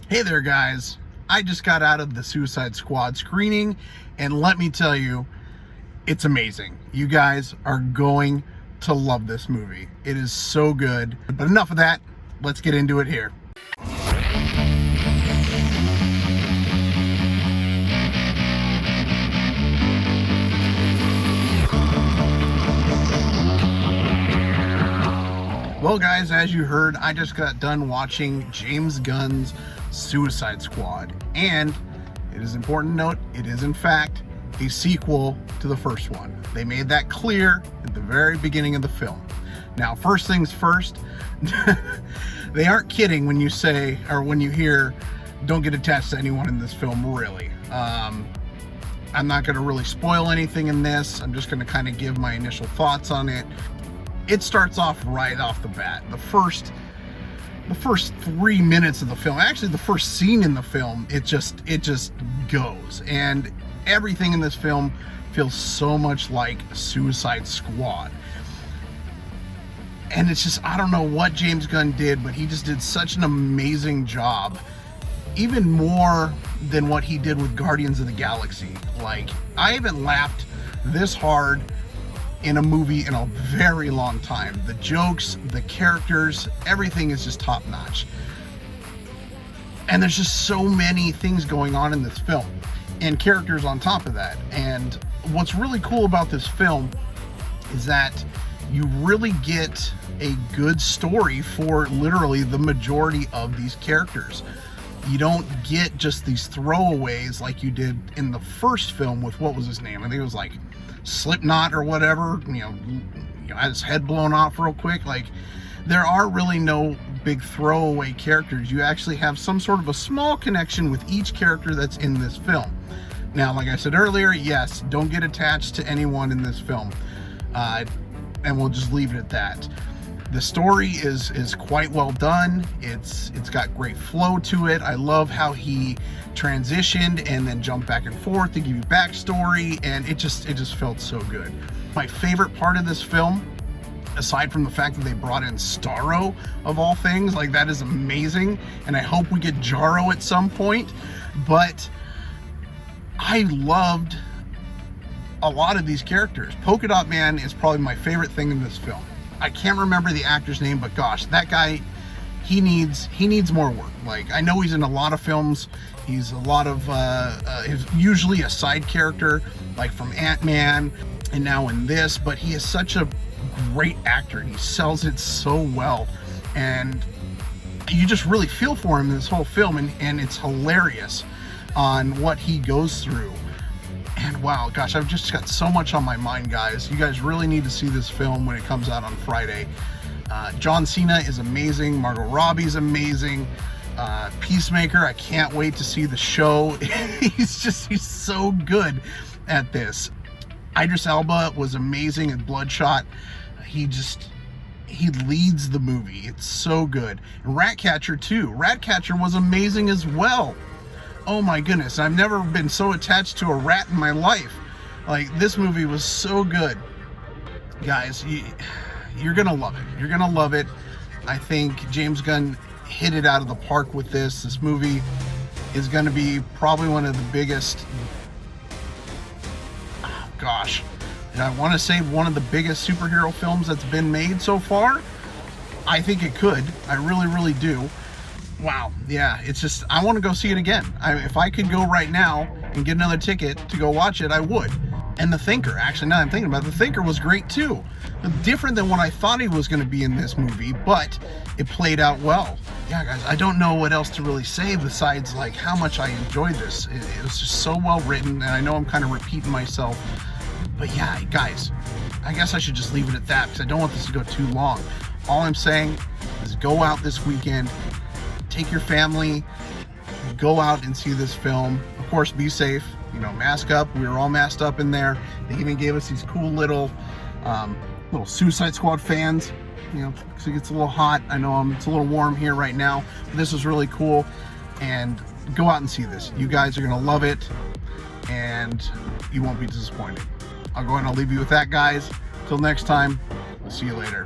Hey there, guys. I just got out of the Suicide Squad screening, and let me tell you, it's amazing. You guys are going to love this movie. It is so good. But enough of that. Let's get into it here. Well, guys, as you heard, I just got done watching James Gunn's Suicide Squad, and it is important to note, it is in fact a sequel to the first one. They made that clear at the very beginning of the film. Now, first things first, they aren't kidding when you say, or when you hear, don't get attached to anyone in this film, really. I'm not going to really spoil anything in this. I'm just going to kind of give my initial thoughts on it. It starts off right off the bat. The first 3 minutes of the film, actually the first scene in the film, it just goes. And everything in this film feels so much like Suicide Squad. And it's just, I don't know what James Gunn did, but he just did such an amazing job. Even more than what he did with Guardians of the Galaxy. Like, I haven't laughed this hard in a movie in a very long time. The jokes, the characters, everything is just top notch. And there's just so many things going on in this film, and characters on top of that. And what's really cool about this film is that you really get a good story for literally the majority of these characters. You don't get just these throwaways like you did in the first film with, what was his name? I think it was like Slipknot or whatever, you know, had his head blown off real quick. Like, there are really no big throwaway characters. You actually have some sort of a small connection with each character that's in this film. Now, like I said earlier, yes, don't get attached to anyone in this film, and we'll just leave it at that. The story is quite well done. It's got great flow to it. I love how he transitioned and then jumped back and forth to give you backstory, and it just felt so good. My favorite part of this film, aside from the fact that they brought in Starro of all things, like, that is amazing, and I hope we get Jarro at some point, but I loved a lot of these characters. Polka Dot Man is probably my favorite thing in this film. I can't remember the actor's name, but gosh, that guy, he needs more work. Like, I know he's in a lot of films. He's a lot of, he's usually a side character, like from Ant-Man, and now in this, but he is such a great actor, and he sells it so well. And you just really feel for him in this whole film, and it's hilarious on what he goes through. And wow, gosh, I've just got so much on my mind, guys. You guys really need to see this film when it comes out on Friday. John Cena is amazing. Margot Robbie's amazing. Peacemaker, I can't wait to see the show. He's so good at this. Idris Elba was amazing in Bloodshot. He leads the movie. It's so good. And Ratcatcher too. Ratcatcher was amazing as well. Oh my goodness, I've never been so attached to a rat in my life. Like, this movie was so good. Guys, you're gonna love it. You're gonna love it. I think James Gunn hit it out of the park with this. This movie is gonna be probably one of the biggest, oh gosh, I want to say one of the biggest superhero films that's been made so far. I think it could. I really, really do. Wow, yeah, it's just, I want to go see it again. If I could go right now and get another ticket to go watch it, I would. And The Thinker, actually, now that I'm thinking about it, The Thinker was great too. Different than what I thought he was going to be in this movie, but it played out well. Yeah, guys, I don't know what else to really say besides, like, how much I enjoyed this. It was just so well written, and I know I'm kind of repeating myself, but yeah, guys, I guess I should just leave it at that, because I don't want this to go too long. All I'm saying is go out this weekend, take your family, go out and see this film. Of course, be safe, you know, mask up. We were all masked up in there. They even gave us these cool little Suicide Squad fans, you know, because it gets a little hot. I know it's a little warm here right now, but this was really cool. And go out and see this. You guys are gonna love it, and you won't be disappointed. I'll go ahead and I'll leave you with that, guys. Till next time, we'll see you later.